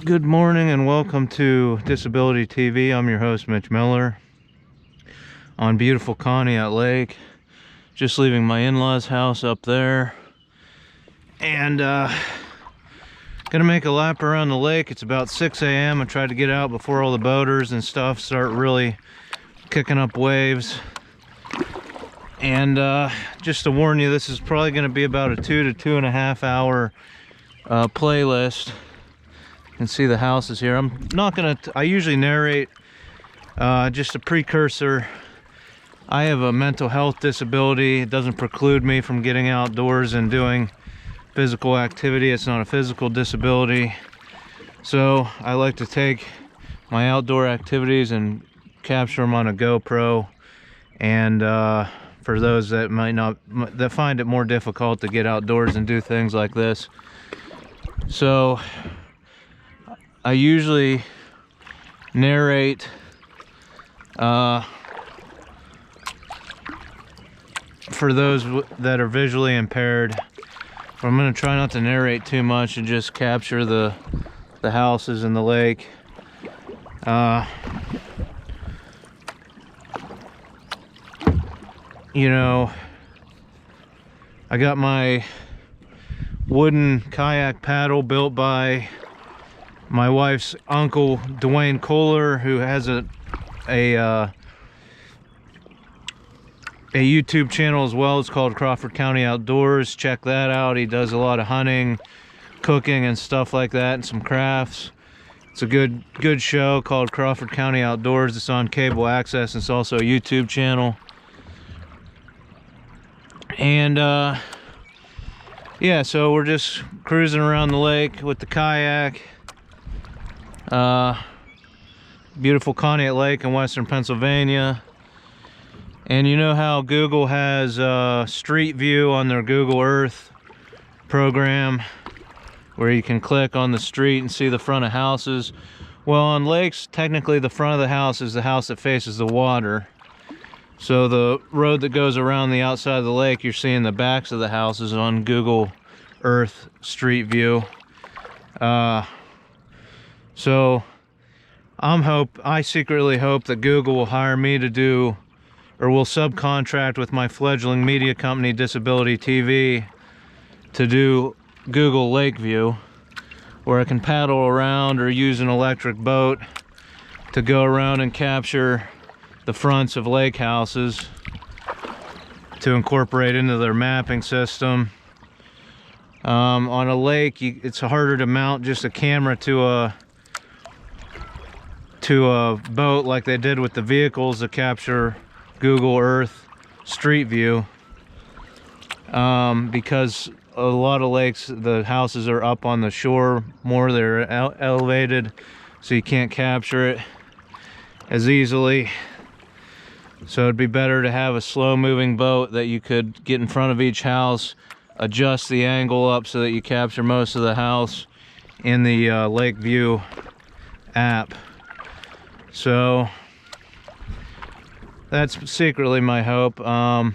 Good morning and welcome to Disability TV. I'm your host, Mitch Miller, on beautiful Conneaut Lake. Just leaving my in-laws' house up there, and gonna make a lap around the lake. It's about 6 a.m. I tried to get out before all the boaters and stuff start really kicking up waves. And just to warn you, this is probably going to be about a 2 to 2.5 hour playlist. You can see the houses here. I'm not gonna I usually narrate just a precursor. I have a mental health disability. It doesn't preclude me from getting outdoors and doing physical activity. It's not a physical disability. So I like to take my outdoor activities and capture them on a GoPro. And for those that that find it more difficult to get outdoors and do things like this, so I usually narrate for those that are visually impaired. I'm going to try not to narrate too much and just capture the houses and the lake. You know, I got my wooden kayak paddle built by my wife's uncle, Dwayne Kohler, who has a YouTube channel as well. It's called Crawford County Outdoors. Check that out. He does a lot of hunting, cooking, and stuff like that, and some crafts. It's a good show called Crawford County Outdoors. It's on cable access. It's also a YouTube channel. And yeah, so we're just cruising around the lake with the kayak. Beautiful Conneaut Lake in western Pennsylvania. And you know how Google has Street View on their Google Earth program, where you can click on the street and see the front of houses? Well, on lakes, technically the front of the house is the house that faces the water. So the road that goes around the outside of the lake, you're seeing the backs of the houses on Google Earth Street View. So I secretly hope that Google will hire me to do, or will subcontract with my fledgling media company, Disability TV, to do Google Lake View, where I can paddle around or use an electric boat to go around and capture the fronts of lake houses to incorporate into their mapping system. On a lake, it's harder to mount just a camera to a boat like they did with the vehicles to capture Google Earth Street View, because a lot of lakes, the houses are up on the shore more. They're elevated, so you can't capture it as easily. So it'd be better to have a slow moving boat that you could get in front of each house, adjust the angle up so that you capture most of the house in the Lake View app. So that's secretly my hope. I've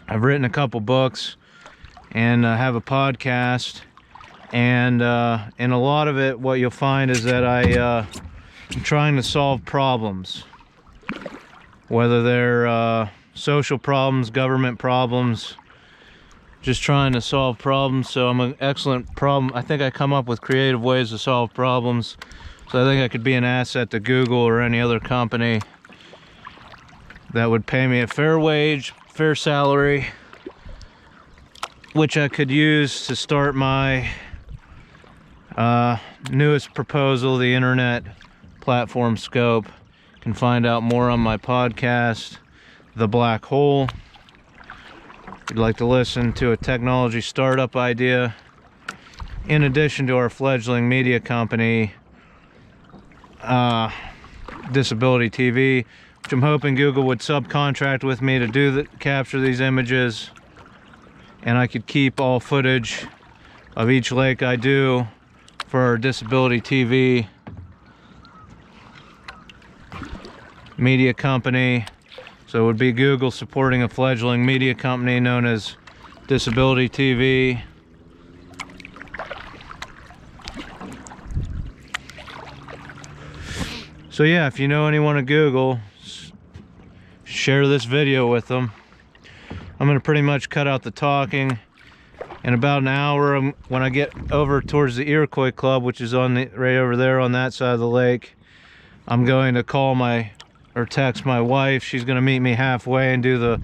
written a couple books and have a podcast, and in a lot of it, what you'll find is that I'm trying to solve problems, whether they're social problems, government problems, just trying to solve problems. So I'm an excellent problem. I think I come up with creative ways to solve problems. So I think I could be an asset to Google or any other company that would pay me a fair wage, fair salary, which I could use to start my newest proposal, the internet platform Scope. You can find out more on my podcast, The Black Hole. If you'd like to listen to a technology startup idea, in addition to our fledgling media company, Disability TV, which I'm hoping Google would subcontract with me to capture these images, and I could keep all footage of each lake I do for our Disability TV media company. So it would be Google supporting a fledgling media company known as Disability TV. So yeah, if you know anyone at Google, share this video with them. I'm gonna pretty much cut out the talking. In about an hour, when I get over towards the Iroquois Club, which is on the right over there on that side of the lake, I'm going to call or text my wife. She's gonna meet me halfway and do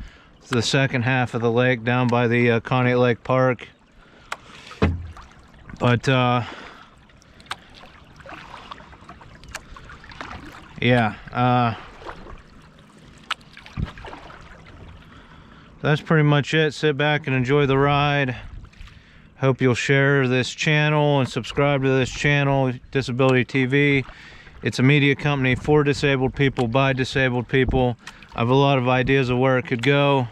the second half of the lake down by the Conneaut Lake Park. But yeah, that's pretty much it. Sit back and enjoy the ride. Hope you'll share this channel and subscribe to this channel, Disability TV. It's a media company for disabled people, by disabled people. I have a lot of ideas of where it could go,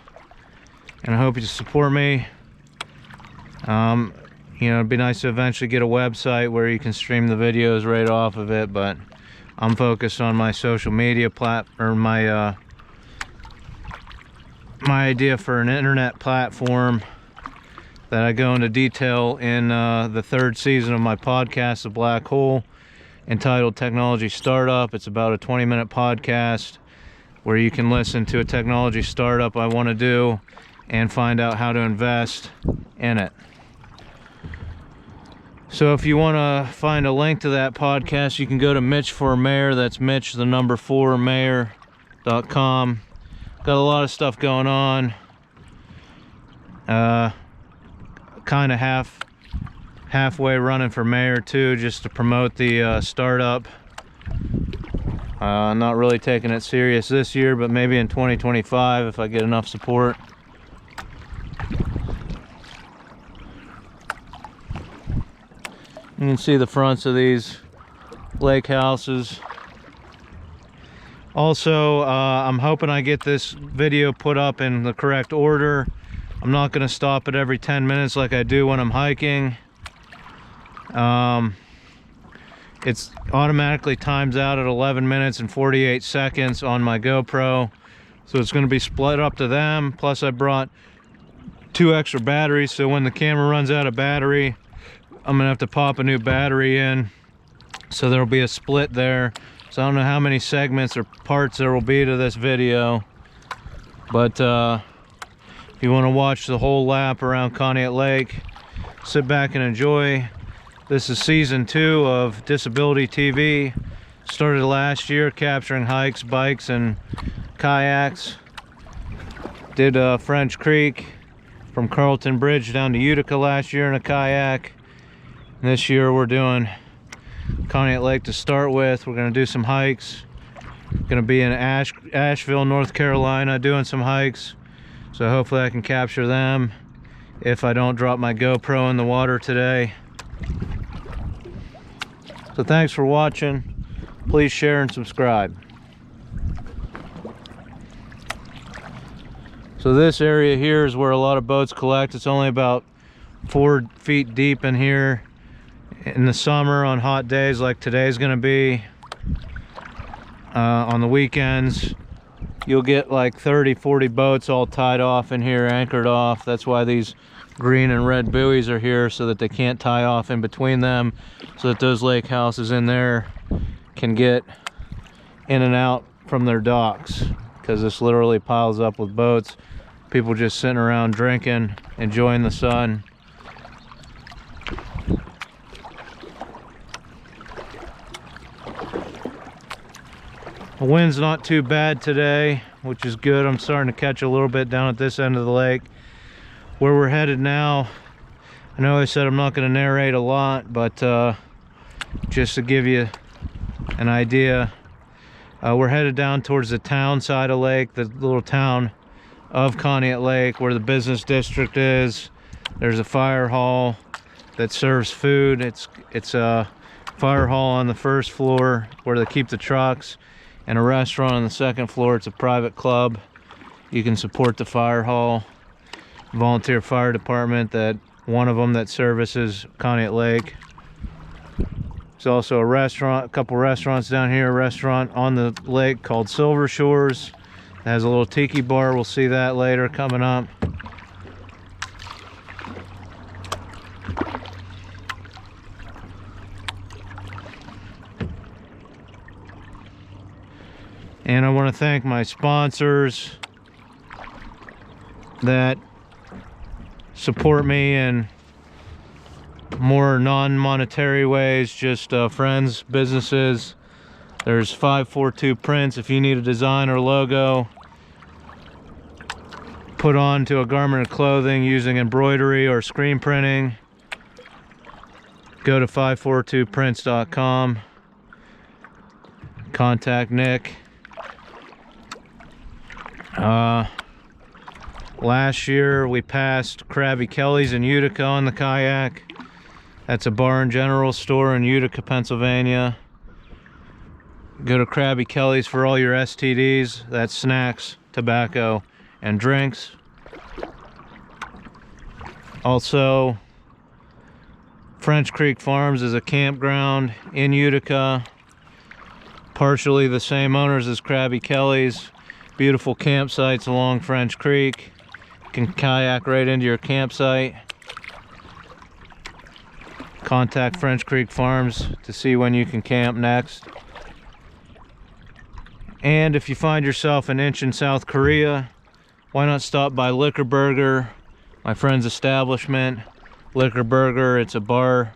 and I hope you support me. You know, it'd be nice to eventually get a website where you can stream the videos right off of it, but I'm focused on my social media my idea for an internet platform that I go into detail in the 3rd season of my podcast, The Black Hole, entitled Technology Startup. It's about a 20-minute podcast where you can listen to a technology startup I want to do and find out how to invest in it. So if you want to find a link to that podcast, you can go to Mitch for Mayor. That's Mitch, the number 4, mayor.com. Got a lot of stuff going on. Kind of halfway running for mayor too, just to promote the startup. Not really taking it serious this year, but maybe in 2025 if I get enough support. You can see the fronts of these lake houses. Also, I'm hoping I get this video put up in the correct order. I'm not going to stop it every 10 minutes like I do when I'm hiking. It's automatically times out at 11 minutes and 48 seconds on my GoPro. So it's going to be split up to them. Plus I brought 2 extra batteries, so when the camera runs out of battery, I'm gonna have to pop a new battery in, so there'll be a split there. So I don't know how many segments or parts there will be to this video, but if you want to watch the whole lap around Conneaut Lake, sit back and enjoy. This is season 2 of Disability TV. Started last year capturing hikes, bikes, and kayaks. Did French Creek from Carlton Bridge down to Utica last year in a kayak. This year we're doing Conneaut Lake to start with. We're going to do some hikes. Going to be in Asheville, North Carolina, doing some hikes. So hopefully I can capture them if I don't drop my GoPro in the water today. So thanks for watching. Please share and subscribe. So this area here is where a lot of boats collect. It's only about 4 feet deep in here. In the summer, on hot days like today's gonna be, on the weekends, you'll get like 30-40 boats all tied off in here, anchored off. That's why these green and red buoys are here, so that they can't tie off in between them, so that those lake houses in there can get in and out from their docks, because this literally piles up with boats. People just sitting around drinking, enjoying the sun. The wind's not too bad today, which is good. I'm starting to catch a little bit down at this end of the lake. Where we're headed now, I know I said I'm not going to narrate a lot, but just to give you an idea, we're headed down towards the town side of the lake, the little town of Conneaut Lake, where the business district is. There's a fire hall that serves food. It's a fire hall on the 1st floor where they keep the trucks, and a restaurant on the 2nd floor. It's a private club. You can support the fire hall, volunteer fire department, that one of them that services Conneaut Lake. There's also a restaurant, a couple restaurants down here. A restaurant on the lake called Silver Shores. It has a little tiki bar. We'll see that later coming up. And I want to thank my sponsors that support me in more non-monetary ways, just friends, businesses. There's 542 Prints. If you need a design or logo put onto a garment of clothing using embroidery or screen printing, go to 542prints.com. Contact Nick. Last year we passed Krabby Kelly's in Utica on the Kayak. That's a bar and general store in Utica, Pennsylvania. Go to Krabby Kelly's for all your STDs. That's snacks, tobacco, and drinks. Also, French Creek Farms is a campground in Utica. Partially the same owners as Krabby Kelly's. Beautiful campsites along French Creek. You can kayak right into your campsite. Contact French Creek Farms to see when you can camp next. And if you find yourself an inch in South Korea, why not stop by Liquor Burger, my friend's establishment. Liquor Burger, it's a bar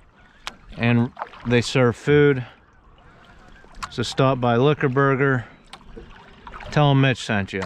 and they serve food. So stop by Liquor Burger. Tell them Mitch sent you.